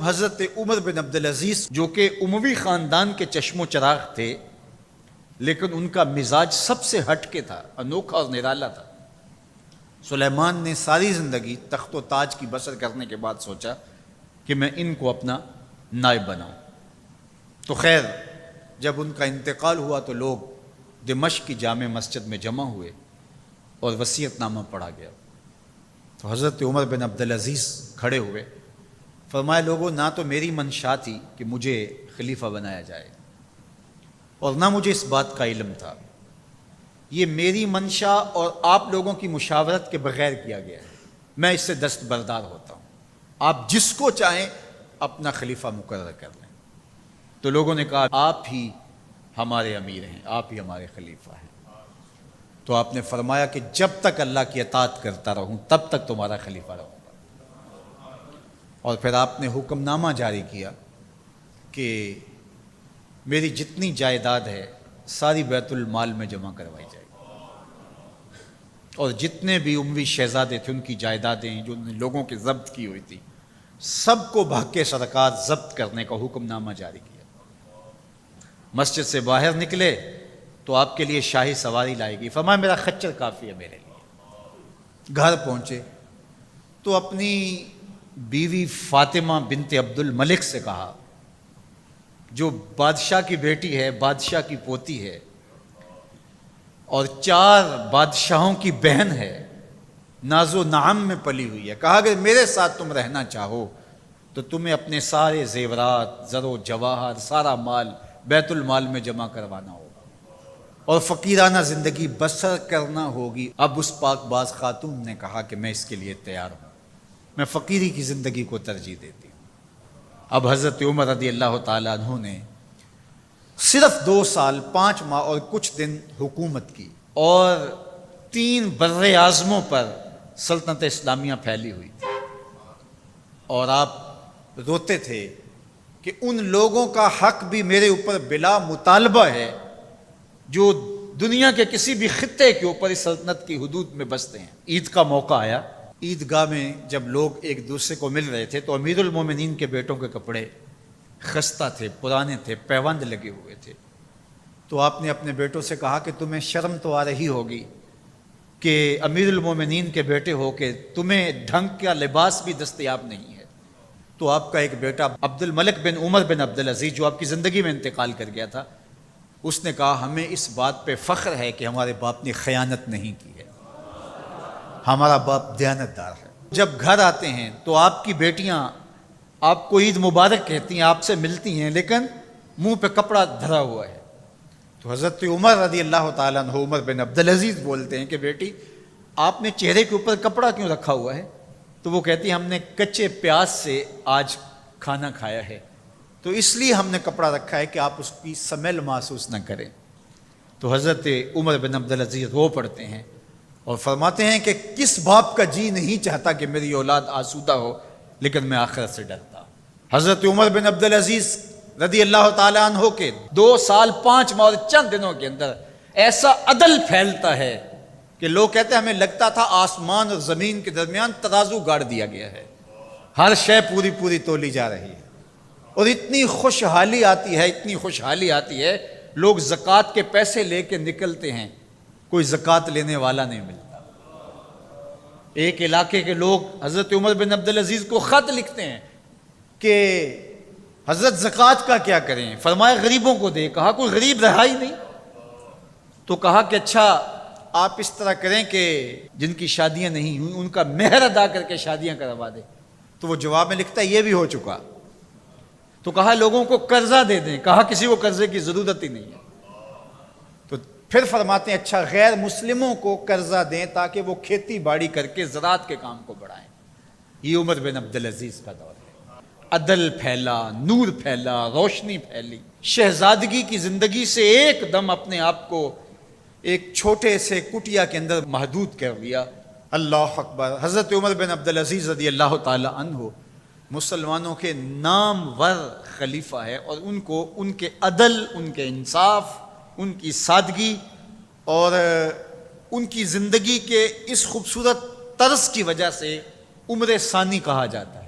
حضرت عمر بن عبدالعزیز جو کہ اموی خاندان کے چشم و چراغ تھے، لیکن ان کا مزاج سب سے ہٹ کے تھا، انوکھا اور نرالا تھا۔ سلیمان نے ساری زندگی تخت و تاج کی بسر کرنے کے بعد سوچا کہ میں ان کو اپنا نائب بناؤں۔ تو خیر، جب ان کا انتقال ہوا تو لوگ دمشق کی جامع مسجد میں جمع ہوئے اور وصیت نامہ پڑھا گیا۔ تو حضرت عمر بن عبدالعزیز کھڑے ہوئے، فرمایا لوگوں، نہ تو میری منشا تھی کہ مجھے خلیفہ بنایا جائے اور نہ مجھے اس بات کا علم تھا، یہ میری منشا اور آپ لوگوں کی مشاورت کے بغیر کیا گیا ہے، میں اس سے دستبردار ہوتا ہوں، آپ جس کو چاہیں اپنا خلیفہ مقرر کر لیں۔ تو لوگوں نے کہا آپ ہی ہمارے امیر ہیں، آپ ہی ہمارے خلیفہ ہیں۔ تو آپ نے فرمایا کہ جب تک اللہ کی اطاعت کرتا رہوں تب تک تمہارا خلیفہ رہوں گا۔ اور پھر آپ نے حکم نامہ جاری کیا کہ میری جتنی جائیداد ہے ساری بیت المال میں جمع کروائی جائے گی، اور جتنے بھی اموی شہزادے تھے ان کی جائیدادیں جو ان لوگوں کے ضبط کی ہوئی تھی سب کو بحق سرکار ضبط کرنے کا حکم نامہ جاری کیا۔ مسجد سے باہر نکلے تو آپ کے لیے شاہی سواری لائے گی، فرمایا میرا خچر کافی ہے میرے لیے۔ گھر پہنچے تو اپنی بیوی فاطمہ بنت عبد الملک سے کہا، جو بادشاہ کی بیٹی ہے، بادشاہ کی پوتی ہے اور 4 بادشاہوں کی بہن ہے، ناز و نعم میں پلی ہوئی ہے، کہا کہ میرے ساتھ تم رہنا چاہو تو تمہیں اپنے سارے زیورات، زر و جواہر، سارا مال بیت المال میں جمع کروانا ہوگا اور فقیرانہ زندگی بسر کرنا ہوگی۔ اب اس پاک باز خاتون نے کہا کہ میں اس کے لیے تیار ہوں، میں فقیری کی زندگی کو ترجیح دیتی ہوں۔ اب حضرت عمر رضی اللہ تعالیٰ عنہ نے صرف 2 سال 5 ماہ اور کچھ دن حکومت کی، اور 3 بر اعظموں پر سلطنت اسلامیہ پھیلی ہوئی تھی، اور آپ روتے تھے کہ ان لوگوں کا حق بھی میرے اوپر بلا مطالبہ ہے جو دنیا کے کسی بھی خطے کے اوپر اس سلطنت کی حدود میں بستے ہیں۔ عید کا موقع آیا، عیدگاہ میں جب لوگ ایک دوسرے کو مل رہے تھے تو امیر المومنین کے بیٹوں کے کپڑے خستہ تھے، پرانے تھے، پیوند لگے ہوئے تھے۔ تو آپ نے اپنے بیٹوں سے کہا کہ تمہیں شرم تو آ رہی ہوگی کہ امیر المومنین کے بیٹے ہو کے تمہیں ڈھنگ کا لباس بھی دستیاب نہیں ہے۔ تو آپ کا ایک بیٹا عبد الملک بن عمر بن عبدالعزیز جو آپ کی زندگی میں انتقال کر گیا تھا، اس نے کہا ہمیں اس بات پہ فخر ہے کہ ہمارے باپ نے خیانت نہیں کی ہے، ہمارا باپ دیانتدار ہے۔ جب گھر آتے ہیں تو آپ کی بیٹیاں آپ کو عید مبارک کہتی ہیں، آپ سے ملتی ہیں، لیکن منہ پہ کپڑا دھرا ہوا ہے۔ تو حضرت عمر رضی اللہ تعالیٰ عنہ عمر بن عبدالعزیز بولتے ہیں کہ بیٹی آپ نے چہرے کے اوپر کپڑا کیوں رکھا ہوا ہے؟ تو وہ کہتی ہیں ہم نے کچے پیاز سے آج کھانا کھایا ہے، تو اس لیے ہم نے کپڑا رکھا ہے کہ آپ اس کی سمیل محسوس نہ کریں۔ تو حضرت عمر بن عبدالعزیز رو پڑتے ہیں اور فرماتے ہیں کہ کس باپ کا جی نہیں چاہتا کہ میری اولاد آسودہ ہو، لیکن میں آخرت سے ڈرتا ہوں۔ حضرت عمر بن عبدالعزیز رضی اللہ تعالیٰ عنہ کے 2 سال 5 ماہ اور چند دنوں کے اندر ایسا عدل پھیلتا ہے کہ لوگ کہتے ہیں ہمیں لگتا تھا آسمان اور زمین کے درمیان ترازو گاڑ دیا گیا ہے، ہر شے پوری پوری تولی جا رہی ہے، اور اتنی خوشحالی آتی ہے، اتنی خوشحالی آتی ہے، لوگ زکوٰۃ کے پیسے لے کے نکلتے ہیں، کوئی زکوٰۃ لینے والا نہیں ملتا۔ ایک علاقے کے لوگ حضرت عمر بن عبدالعزیز کو خط لکھتے ہیں کہ حضرت زکوٰۃ کا کیا کریں؟ فرمایا غریبوں کو دے۔ کہا کوئی غریب رہا ہی نہیں؟ تو کہا کہ اچھا آپ اس طرح کریں کہ جن کی شادیاں نہیں ہوئی ان کا مہر ادا کر کے شادیاں کروا دیں۔ تو وہ جواب میں لکھتا ہے یہ بھی ہو چکا۔ تو کہا لوگوں کو قرضہ دے دیں۔ کہا کسی کو قرضے کی ضرورت ہی نہیں ہے۔ تو پھر فرماتے ہیں اچھا غیر مسلموں کو قرضہ دیں تاکہ وہ کھیتی باڑی کر کے زراعت کے کام کو بڑھائیں۔ یہ عمر بن عبدالعزیز کا دور ہے۔ عدل پھیلا، نور پھیلا، روشنی پھیلی۔ شہزادگی کی زندگی سے ایک دم اپنے آپ کو ایک چھوٹے سے کٹیا کے اندر محدود کر لیا۔ اللہ اکبر۔ حضرت عمر بن عبدالعزیز رضی اللہ تعالی عنہ مسلمانوں کے نامور خلیفہ ہے، اور ان کو ان کے عدل، ان کے انصاف، ان کی سادگی اور ان کی زندگی کے اس خوبصورت طرز کی وجہ سے عمر ثانی کہا جاتا ہے۔